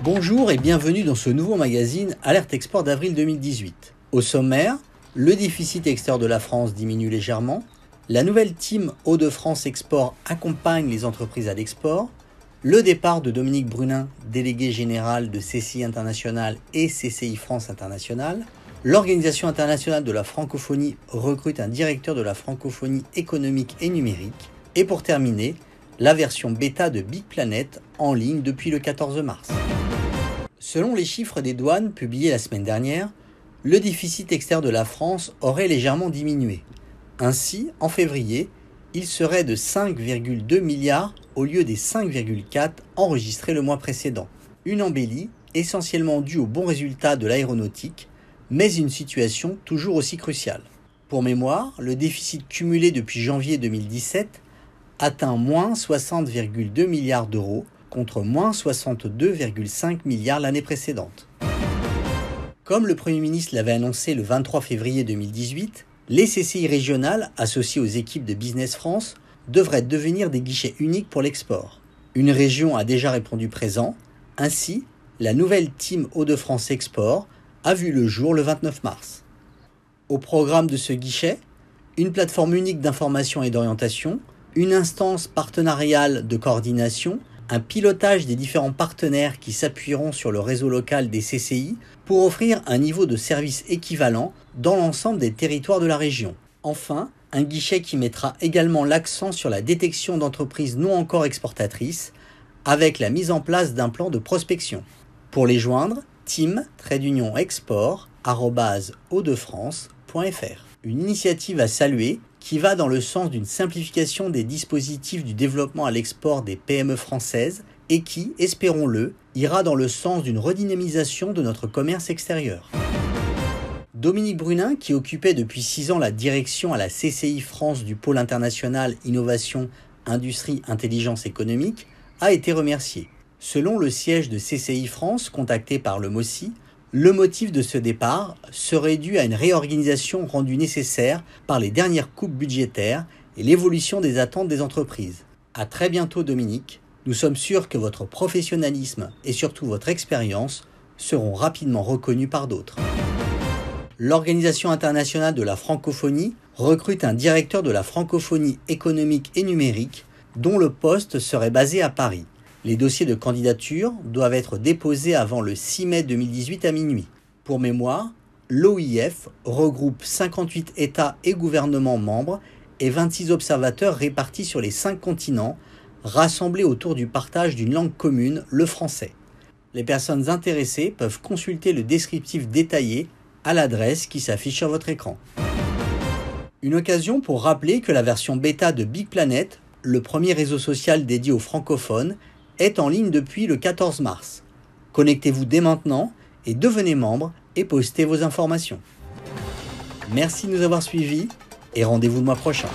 Bonjour et bienvenue dans ce nouveau magazine Alerte Export d'avril 2018. Au sommaire, le déficit extérieur de la France diminue légèrement, la nouvelle team Hauts-de-France Export accompagne les entreprises à l'export, le départ de Dominique Brunin, délégué général de CCI International et CCI France International, l'Organisation internationale de la francophonie recrute un directeur de la francophonie économique et numérique, et pour terminer, la version bêta de Big Planet en ligne depuis le 14 mars. Selon les chiffres des douanes publiés la semaine dernière, le déficit extérieur de la France aurait légèrement diminué. Ainsi, en février, il serait de 5,2 milliards au lieu des 5,4 enregistrés le mois précédent. Une embellie essentiellement due aux bons résultats de l'aéronautique, mais une situation toujours aussi cruciale. Pour mémoire, le déficit cumulé depuis janvier 2017 atteint moins 60,2 milliards d'euros contre moins 62,5 milliards l'année précédente. Comme le Premier ministre l'avait annoncé le 23 février 2018, les CCI régionales, associées aux équipes de Business France, devraient devenir des guichets uniques pour l'export. Une région a déjà répondu présent, ainsi, la nouvelle team Hauts-de-France Export a vu le jour le 29 mars. Au programme de ce guichet, une plateforme unique d'information et d'orientation, une instance partenariale de coordination, un pilotage des différents partenaires qui s'appuieront sur le réseau local des CCI pour offrir un niveau de service équivalent dans l'ensemble des territoires de la région. Enfin, un guichet qui mettra également l'accent sur la détection d'entreprises non encore exportatrices avec la mise en place d'un plan de prospection. Pour les joindre, team-export@hautdefrance.fr. Une initiative à saluer qui va dans le sens d'une simplification des dispositifs du développement à l'export des PME françaises et qui, espérons-le, ira dans le sens d'une redynamisation de notre commerce extérieur. Dominique Brunin, qui occupait depuis 6 ans la direction à la CCI France du pôle international Innovation, Industrie, Intelligence économique, a été remercié. Selon le siège de CCI France contacté par le MOSI, le motif de ce départ serait dû à une réorganisation rendue nécessaire par les dernières coupes budgétaires et l'évolution des attentes des entreprises. À très bientôt Dominique, nous sommes sûrs que votre professionnalisme et surtout votre expérience seront rapidement reconnus par d'autres. L'Organisation internationale de la francophonie recrute un directeur de la francophonie économique et numérique dont le poste serait basé à Paris. Les dossiers de candidature doivent être déposés avant le 6 mai 2018 à minuit. Pour mémoire, l'OIF regroupe 58 États et gouvernements membres et 26 observateurs répartis sur les 5 continents, rassemblés autour du partage d'une langue commune, le français. Les personnes intéressées peuvent consulter le descriptif détaillé à l'adresse qui s'affiche sur votre écran. Une occasion pour rappeler que la version bêta de Big Planet, le premier réseau social dédié aux francophones, est en ligne depuis le 14 mars. Connectez-vous dès maintenant et devenez membre et postez vos informations. Merci de nous avoir suivis et rendez-vous le mois prochain.